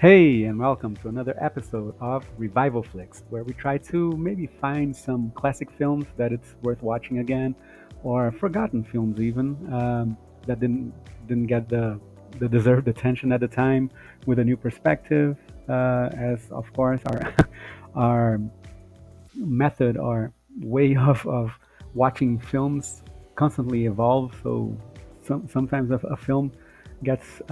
Hey, and welcome to another episode of RevivalFlix, where we try to maybe find some classic films that it's worth watching again, or forgotten films even that didn't get the deserved attention at the time, with a new perspective. As of course our our method or way of watching films constantly evolve. So sometimes a film gets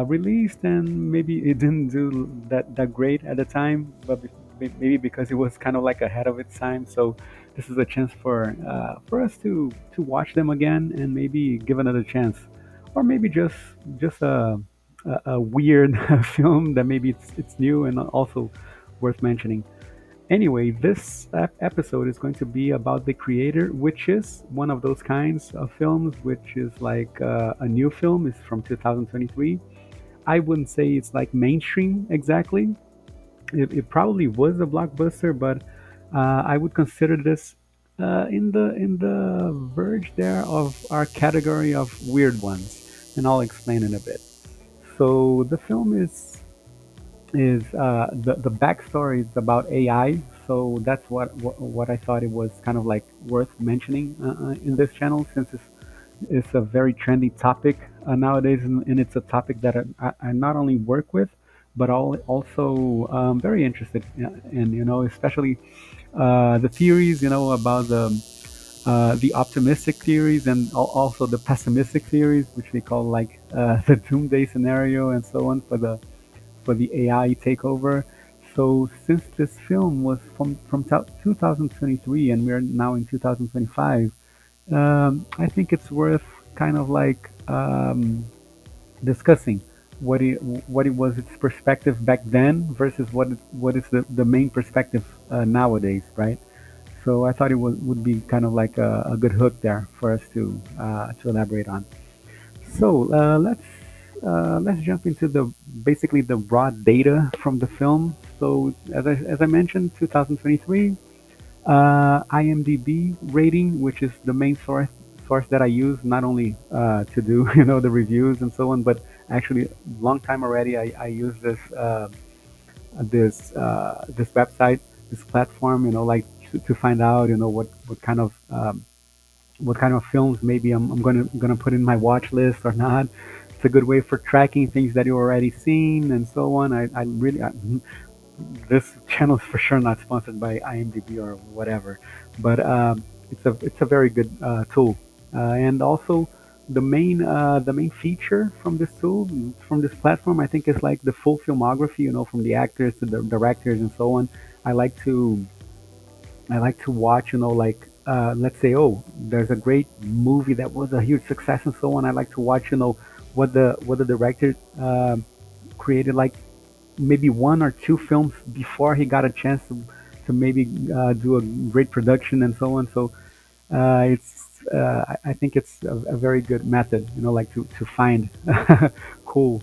released and maybe it didn't do that great at the time, but maybe because it was kind of like ahead of its time. So this is a chance for us to watch them again and maybe give another chance, or maybe just a weird film that maybe it's new and also worth mentioning. Anyway, this episode is going to be about The Creator, which is one of those kinds of films, which is like a new film. It's from 2023. I wouldn't say it's like mainstream exactly. It probably was a blockbuster, but I would consider this in the verge there of our category of weird ones, and I'll explain in a bit. So the film is the backstory is about AI. So that's what I thought it was kind of like worth mentioning in this channel, since it's a very trendy topic nowadays, and it's a topic that I not only work with, but also very interested in. Especially the theories, about the optimistic theories and also the pessimistic theories, which we call like the doomsday scenario and so on for the AI takeover. So since this film was from 2023 and we're now in 2025, I think it's worth kind of like discussing what it was its perspective back then versus what is the main perspective nowadays, right? So I thought it would be kind of like a good hook there for us to elaborate on. So let's jump into the basically the raw data from the film. So as I mentioned, 2023 IMDb rating, which is the main source that I use, not only to do the reviews and so on, but actually long time already I use this website, this platform, like to find out what kind of films maybe I'm gonna put in my watch list or not. It's a good way for tracking things that you already seen and so on. This channel is for sure not sponsored by IMDb or whatever, but it's a very good tool. And also the main feature from this tool, from this platform, I think is like the full filmography. From the actors to the directors and so on. I like to I like to watch, like let's say, oh, there's a great movie that was a huge success and so on. I like to watch, what the director created, like maybe one or two films before he got a chance to maybe do a great production and so on. So I think it's a very good method, like to find cool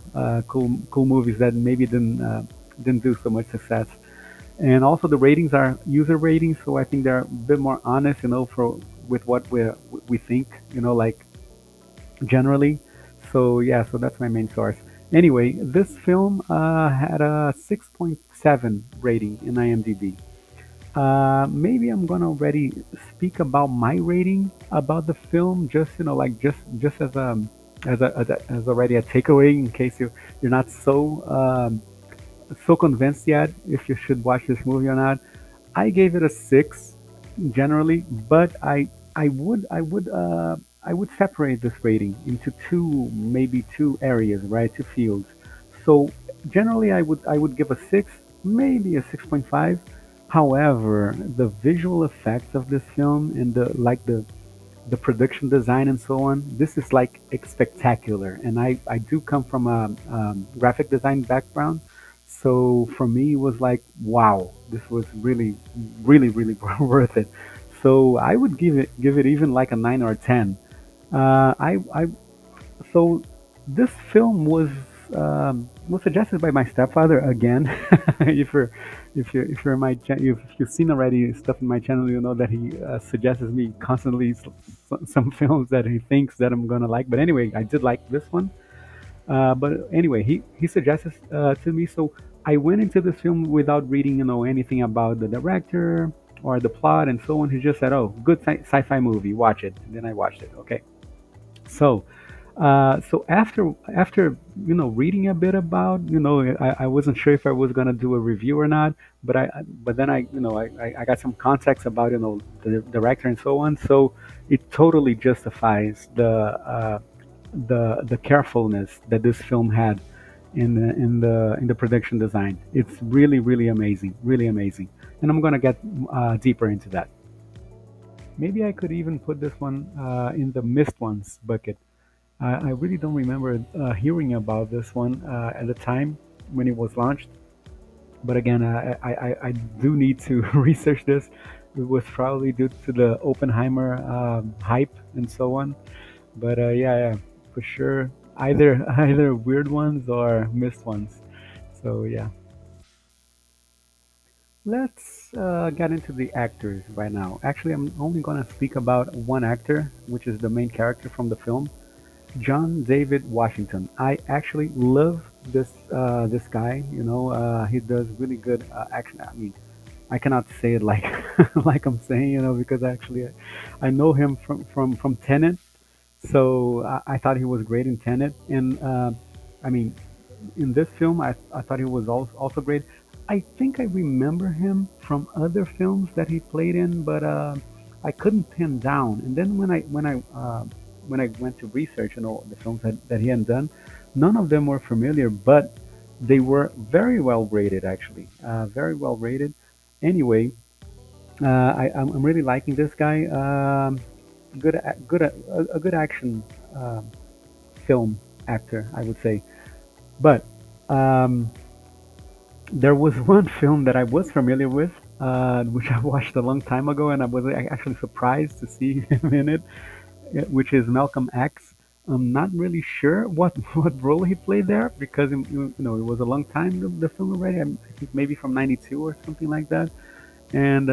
movies that maybe didn't do so much success. And also the ratings are user ratings, so I think they're a bit more honest, for with what we think, like generally. So yeah, so that's my main source. Anyway, this film had a 6.7 rating in IMDb. Maybe I'm gonna already speak about my rating about the film, just like just as already a takeaway in case you're not so convinced yet if you should watch this movie or not. I gave it a 6 generally, but I would separate this rating into maybe two areas, right? Two fields. So generally, I would give a 6, maybe a 6.5. However, the visual effects of this film and the production design and so on, this is like spectacular. And I do come from a graphic design background. So for me, it was like, wow, this was really, really, really worth it. So I would give it even like a 9 or a 10. I so this film was suggested by my stepfather again. if you're if you're my if you've seen already stuff in my channel, you know that he suggests me constantly some films that he thinks that I'm gonna like. But anyway, I did like this one. But anyway, he suggested to me, so I went into this film without reading, anything about the director or the plot and so on. He just said, "Oh, good sci-fi movie, watch it." And then I watched it. Okay, so so after reading a bit about, I wasn't sure if I was gonna do a review or not, but then I got some context about the director and so on. So it totally justifies the carefulness that this film had in the production design. It's really really amazing, really amazing, and I'm gonna get deeper into that. Maybe I could even put this one in the missed ones bucket. I really don't remember hearing about this one at the time when it was launched. But again, I do need to research this. It was probably due to the Oppenheimer hype and so on. But yeah, for sure, either either weird ones or missed ones. So yeah, let's get into the actors right now. Actually, I'm only gonna speak about one actor, which is the main character from the film, John David Washington. I actually love this guy. He does really good action. I mean, I cannot say it like like I'm saying, because actually I know him from Tenet. So I thought he was great in Tenet, and I mean, in this film, I thought he was also great. I think I remember him from other films that he played in, but I couldn't pin down. And then when I went to research, the films that he had done, none of them were familiar, but they were very well rated, actually, very well rated. Anyway, I'm really liking this guy. A good action film actor, I would say. But um, there was one film that I was familiar with, which I watched a long time ago, and I was actually surprised to see him in it, which is Malcolm X. I'm not really sure what what role he played there because it was a long time the film already. I think maybe from '92 or something like that. And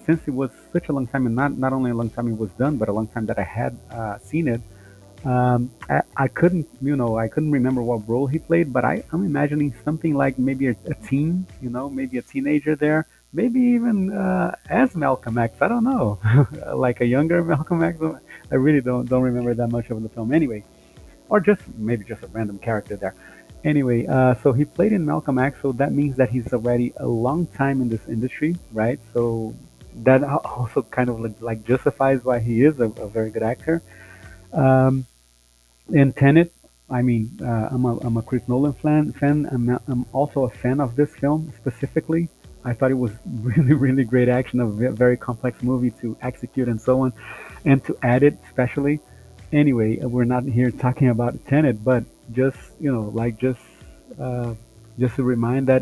since it was such a long time, and not only a long time it was done, but a long time that I had seen it, I couldn't, I couldn't remember what role he played, but I'm imagining something like maybe a teen, maybe a teenager there, maybe even as Malcolm X. I don't know, like a younger Malcolm X. I really don't remember that much of the film anyway, or just maybe just a random character there. Anyway, so he played in Malcolm X, so that means that he's already a long time in this industry, right? So that also kind of like justifies why he is a very good actor. Um, in Tenet, I mean, I'm a Chris Nolan fan. I'm also a fan of this film specifically. I thought it was really, really great action, a very complex movie to execute and so on, and to add it especially. Anyway, we're not here talking about Tenet, but just uh, just to remind that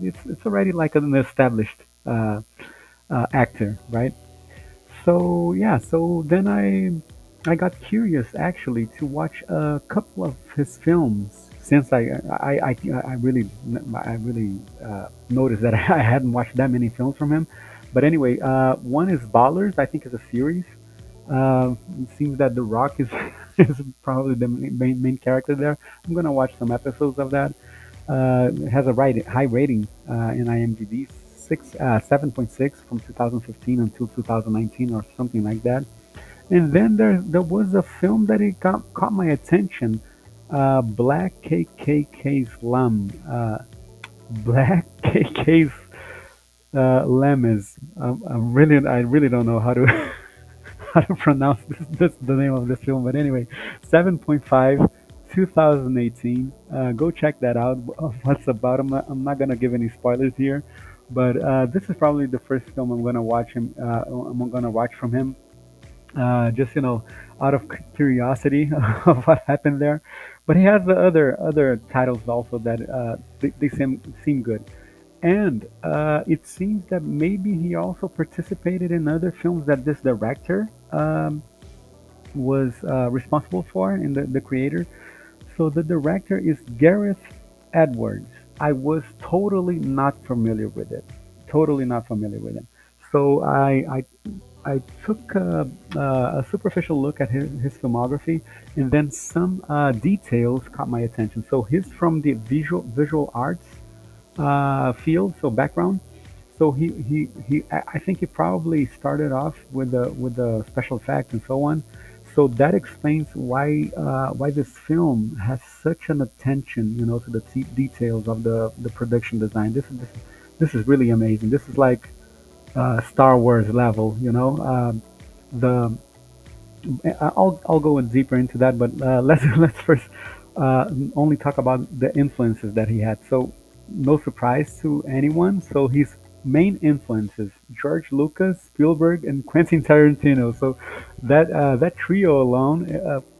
it's already like an established actor, right? So yeah, so then I got curious actually to watch a couple of his films since I really noticed that I hadn't watched that many films from him. But anyway, one is Ballers. I think is a series. It seems that The Rock is is probably the main character there. I'm gonna watch some episodes of that. It has a high rating in IMDb, 7.6 from 2015 until 2019 or something like that. And then there was a film that it caught my attention, Black KKK Slum, Black KK's Lemons. I really don't know how to how to pronounce the name of this film, but anyway, 7.5, 2018. Go check that out. What's about? I'm not gonna give any spoilers here, but this is probably the first film I'm gonna watch him. I'm gonna watch from him. Just out of curiosity of what happened there. But he has the other titles also that they seem good. And it seems that maybe he also participated in other films that this director was responsible for, in the creator. So the director is Gareth Edwards. I was totally not familiar with it. Totally not familiar with him. So I took a superficial look at his filmography, and then some details caught my attention. So he's from the visual arts field, so background. So I think he probably started off with the special effects and so on. So that explains why this film has such an attention, to the details of the production design. This is really amazing. This is like Star Wars level, the I'll go in deeper into that, but let's first only talk about the influences that he had. So, no surprise to anyone. So his main influences: George Lucas, Spielberg, and Quentin Tarantino. So that trio alone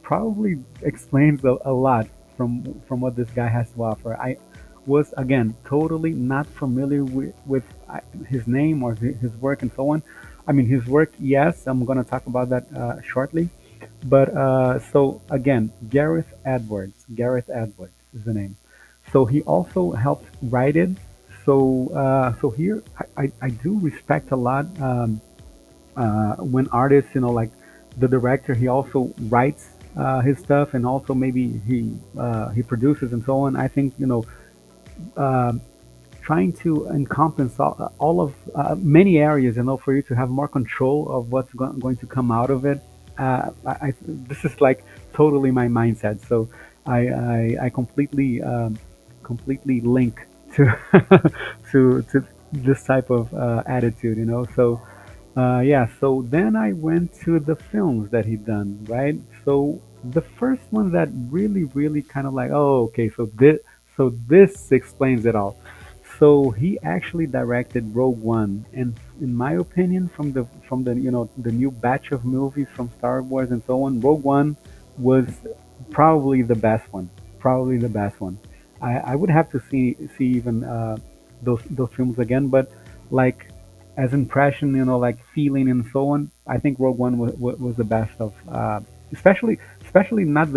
probably explains a lot from what this guy has to offer. I was again totally not familiar with his name or his work and so on. I mean, his work, yes, I'm going to talk about that shortly. But so again, Gareth Edwards is the name. So he also helped write it. So here I do respect a lot when artists, like the director, he also writes his stuff, and also maybe he produces and so on. I think uh, trying to encompass all of many areas, for you to have more control of what's going to come out of it. This is like totally my mindset. So I completely link to to this type of attitude. So yeah, so then I went to the films that he done, right? So the first one that really kind of like, oh, okay, so this explains it all. So he actually directed Rogue One, and in my opinion, from the the new batch of movies from Star Wars and so on, Rogue One was probably the best one. Probably the best one. I would have to see even those films again, but like as impression, like feeling and so on. I think Rogue One was the best of, especially not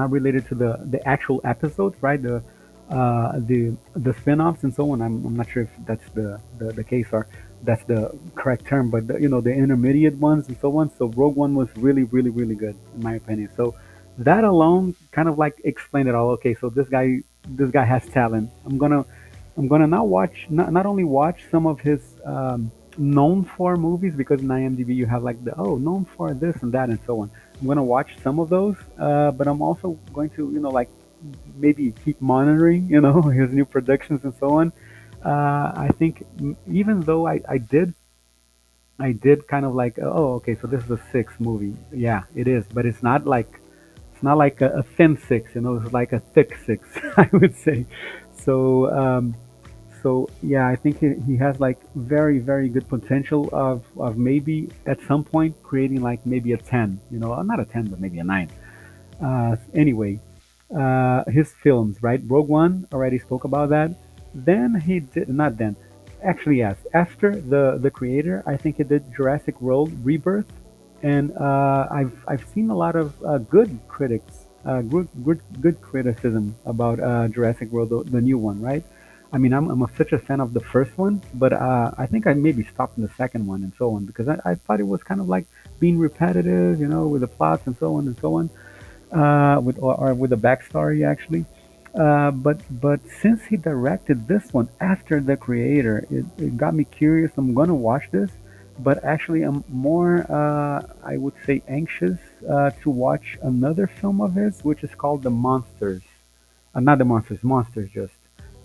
not related to the actual episodes, right? The spin-offs and so on. I'm not sure if that's the case or that's the correct term, but the intermediate ones and so on. So Rogue One was really good in my opinion. So that alone kind of like explained it all. Okay, so this guy has talent. I'm gonna now watch, not only watch some of his known for movies, because in IMDb you have like the, oh, known for this and that and so on. I'm gonna watch some of those, but I'm also going to like maybe keep monitoring his new productions and so on. I think even though I did kind of like, oh, okay, so this is a six movie. Yeah, it is, but it's not like a thin six, it's like a thick six, I would say. So yeah, I think he has like very good potential of maybe at some point creating like maybe a 10, not a 10, but maybe a 9. Anyway, his films, right? Rogue One, already spoke about that. Then he did, not then, actually, yes. After the creator, I think he did Jurassic World Rebirth, and I've seen a lot of good critics, good criticism about Jurassic World, the new one, right? I mean, such a fan of the first one, but I think I maybe stopped in the second one and so on, because I thought it was kind of like being repetitive, with the plots and so on and so on, or with a backstory actually. But since he directed this one after the creator, it got me curious. I'm gonna watch this, but actually I'm more, I would say, anxious to watch another film of his, which is called The Monsters. Not The Monsters, Monsters just.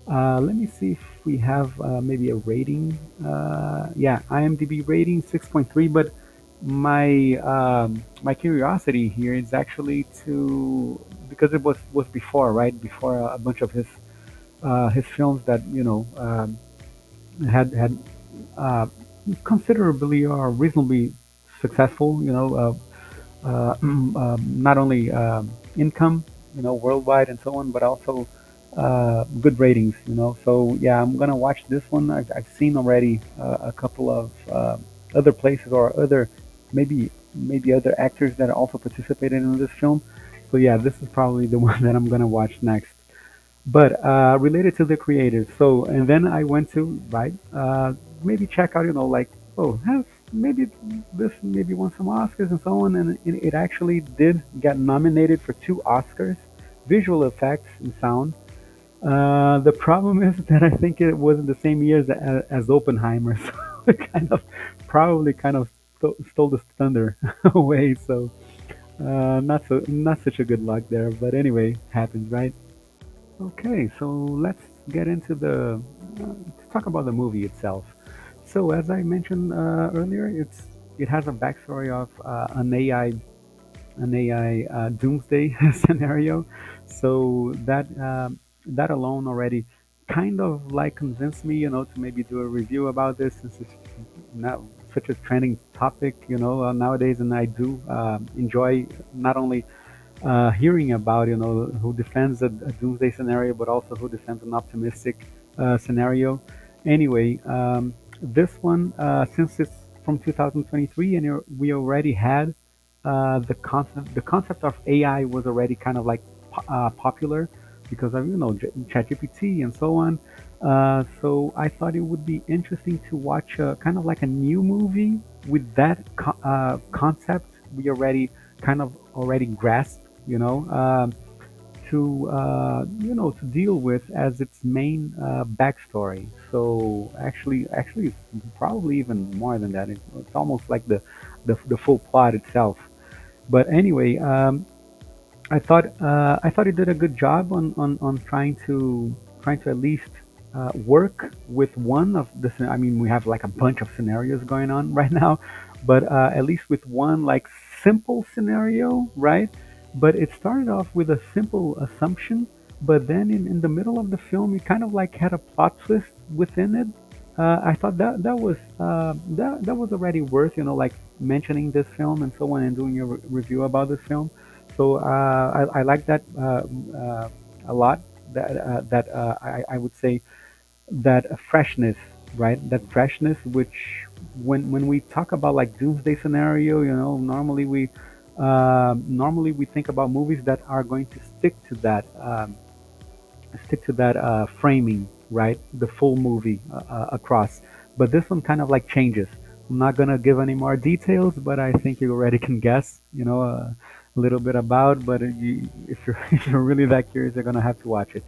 Let me see if we have maybe a rating. Yeah, IMDb rating 6.3, but my curiosity here is actually to, because it was before, right? Before a bunch of his films that had uh, considerably or reasonably successful. Not only income, worldwide and so on, but also good ratings. So yeah, I'm gonna watch this one. I've seen already a couple of other places, or maybe other actors that also participated in this film. So yeah, this is probably the one that I'm gonna watch next. But related to the creators, so, and then I went to, right, maybe check out, like oh, has maybe this maybe won some Oscars and so on, and it actually did get nominated for two Oscars, visual effects and sound. The problem is that I think it was in the same year as Oppenheimer, so it kind of probably kind of stole the thunder away. So not such a good luck there, but anyway, happens, right? Okay, so let's get into let's talk about the movie itself. So as I mentioned earlier, it has a backstory of an AI doomsday scenario. So that alone already kind of like convinced me, to maybe do a review about this since it's not such a trending topic, nowadays, and I do enjoy not only hearing about who defends a doomsday scenario, but also who defends an optimistic scenario. Anyway, this one since it's from 2023 and we already had the concept of AI was already kind of like popular because of ChatGPT and so on. So I thought it would be interesting to watch kind of like a new movie with that concept we already kind of already grasped, to deal with as its main backstory. So actually, it's probably even more than that. It's almost like the full plot itself. But anyway, I thought it did a good job on trying to at least work with one of the. I mean, we have like a bunch of scenarios going on right now, but at least with one like simple scenario, right? But it started off with a simple assumption, but then in the middle of the film, it kind of like had a plot twist within it. I thought that was already worth like mentioning this film and so on and doing a review about this film. So I like that a lot. That I would say that freshness, right? That freshness, which when we talk about like doomsday scenario, normally we think about movies that are going to stick to that framing, right? The full movie across. But this one kind of like changes. I'm not gonna give any more details, but I think you already can guess, a little bit about. But if you're if you're really that curious, you're gonna have to watch it.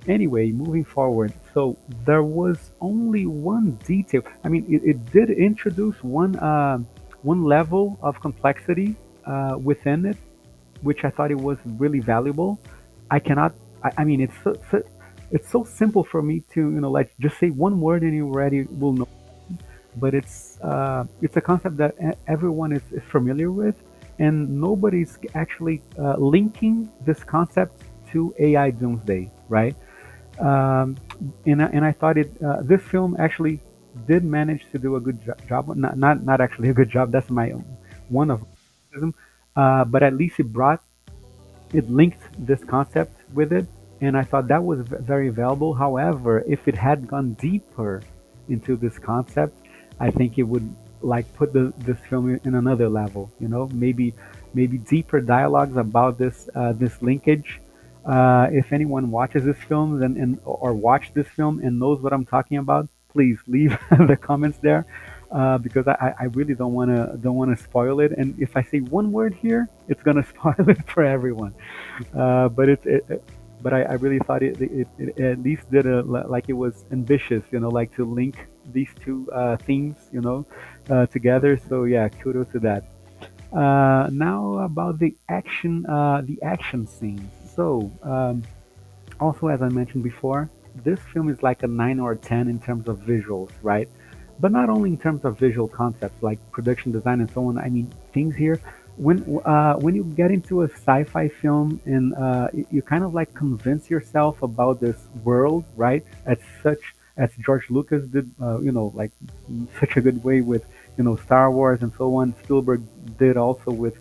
Anyway, moving forward. So there was only one detail. I mean, it did introduce one level of complexity within it, which I thought it was really valuable. I cannot. I mean, it's so simple for me to like just say one word and you already will know. But it's a concept that everyone is familiar with, and nobody's actually linking this concept to AI doomsday, right? Um, and I thought this film actually did manage to do a good job. Not actually a good job. That's my one of criticism. But at least it linked this concept with it, and I thought that was very valuable. However, if it had gone deeper into this concept, I think it would like put this film in another level. Maybe deeper dialogues about this linkage. If anyone watches this film and or watched this film and knows what I'm talking about, please leave the comments there, because I really don't wanna spoil it. And if I say one word here, it's gonna spoil it for everyone. But I really thought it at least did like it was ambitious, like to link these two themes, together. So yeah, kudos to that. Now about the action scenes. So also, as I mentioned before, this film is like a 9 or a 10 in terms of visuals, right? But not only in terms of visual concepts like production design and so on. I mean, things here. When you get into a sci-fi film and you kind of like convince yourself about this world, right? As George Lucas did, like such a good way with Star Wars and so on. Spielberg did also with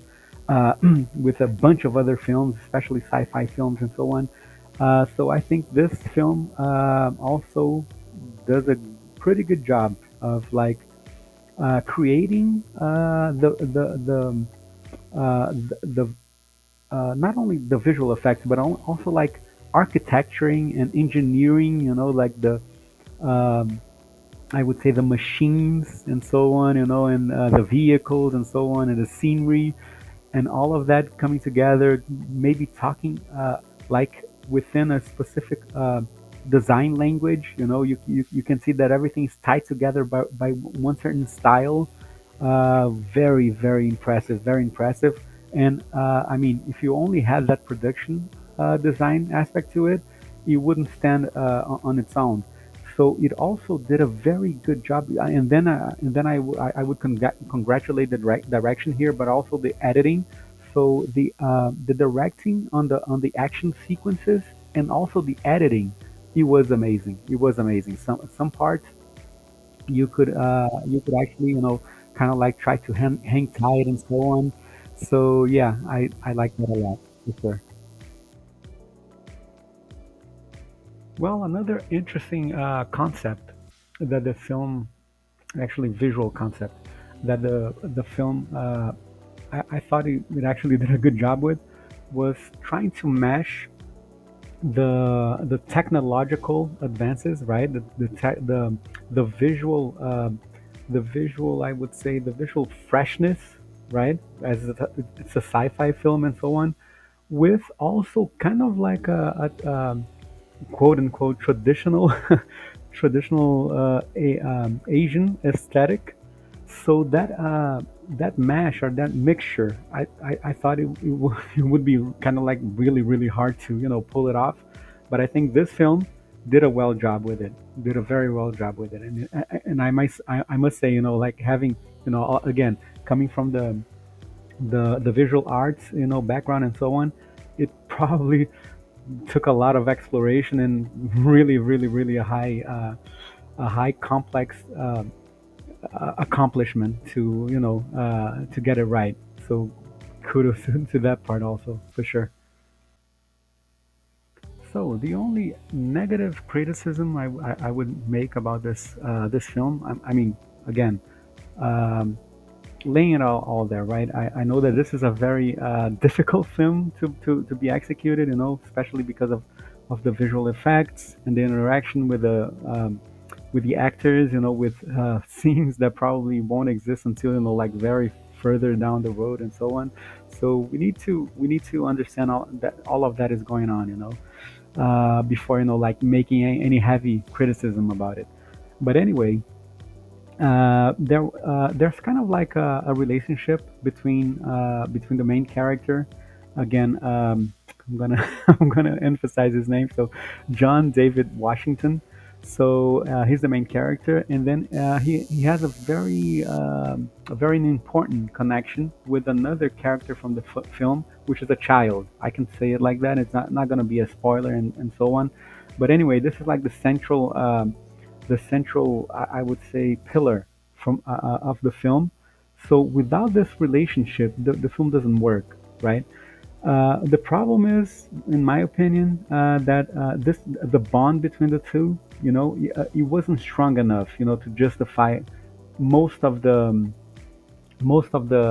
with a bunch of other films, especially sci-fi films and so on. So I think this film also does a pretty good job of like creating the not only the visual effects but also like architecturing and engineering. Like um, I would say the machines and so on, and the vehicles and so on, and the scenery and all of that coming together, maybe talking like within a specific design language. You can see that everything is tied together by one certain style. Very, very impressive, very impressive. And I mean, if you only had that production design aspect to it, it wouldn't stand on its own. So it also did a very good job. And then I would congratulate the direction here, but also the editing. So the directing on the action sequences and also the editing, it was amazing. It was amazing. Some parts you could actually kind of like try to hang tight and so on. So yeah, I like that a lot for sure. Well, another interesting concept that the film, actually visual concept, that the film I thought it actually did a good job with, was trying to mesh the technological advances, right? The visual I would say the visual freshness, right? As it's a sci-fi film and so on, with also kind of like a quote unquote traditional traditional Asian aesthetic. So that mash or that mixture, I thought it would be kind of like really really hard to pull it off, but I think this film did a well job with it, did a very well job with it, and I must say, like having again, coming from the visual arts background and so on, it probably took a lot of exploration and really really really a high complex accomplishment to to get it right. So kudos to that part also for sure. So the only negative criticism I would make about this film, I mean, again, um, laying it all there, right? I know that this is a very difficult film to be executed, especially because of the visual effects and the interaction with the actors, with scenes that probably won't exist until like very further down the road and so on. So we need to understand all of that is going on, before like making any heavy criticism about it. But anyway, there's kind of like a relationship between the main character. Again, I'm gonna I'm gonna emphasize his name. So John David Washington. So he's the main character, and then he has a very important connection with another character from the film, which is a child. I can say it like that. It's not gonna be a spoiler and so on. But anyway, this is like the central, I would say, pillar of the film. So without this relationship, the film doesn't work, right? The problem is, in my opinion, that the bond between the two, it wasn't strong enough, to justify most of the most of the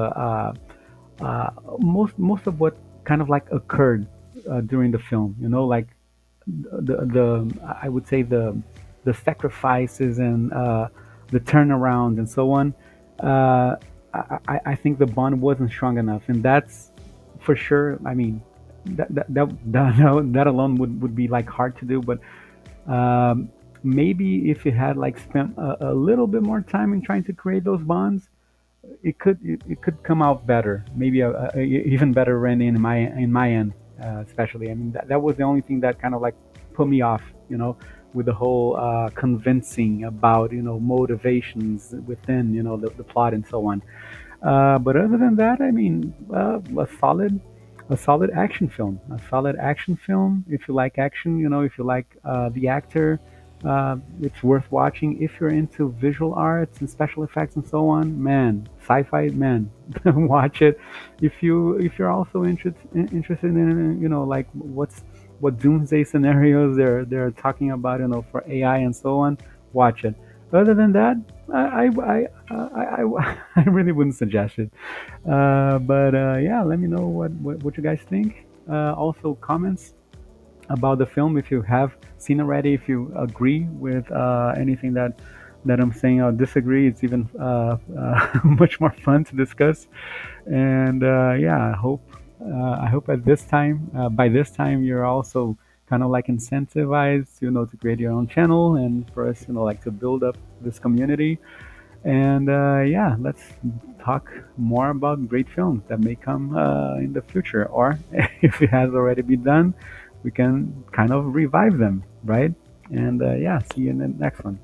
most of what kind of like occurred during the film. Like the I would say the sacrifices and the turnaround and so on. I think the bond wasn't strong enough, and that's for sure. I mean, that alone would be like hard to do, but maybe if you had like spent a little bit more time in trying to create those bonds, it could come out better. Maybe even better rendering in my end, especially. I mean, that was the only thing that kind of like put me off, with the whole convincing about motivations within the plot and so on. But other than that, I mean, a solid action film. A solid action film. If you like action, if you like the actor, it's worth watching. If you're into visual arts and special effects and so on, man, sci-fi, man, watch it. If you're also interested in like what doomsday scenarios they're talking about, for AI and so on, watch it. Other than that, I really wouldn't suggest it. But yeah, let me know what you guys think. Also, comments about the film if you have seen already, if you agree with anything that I'm saying I'll disagree. It's even much more fun to discuss. And yeah, I hope at this time, by this time, you're also kind of like incentivized, to create your own channel and for us, like to build up this community. And yeah, let's talk more about great films that may come in the future, or if it has already been done, we can kind of revive them, right? And yeah, see you in the next one.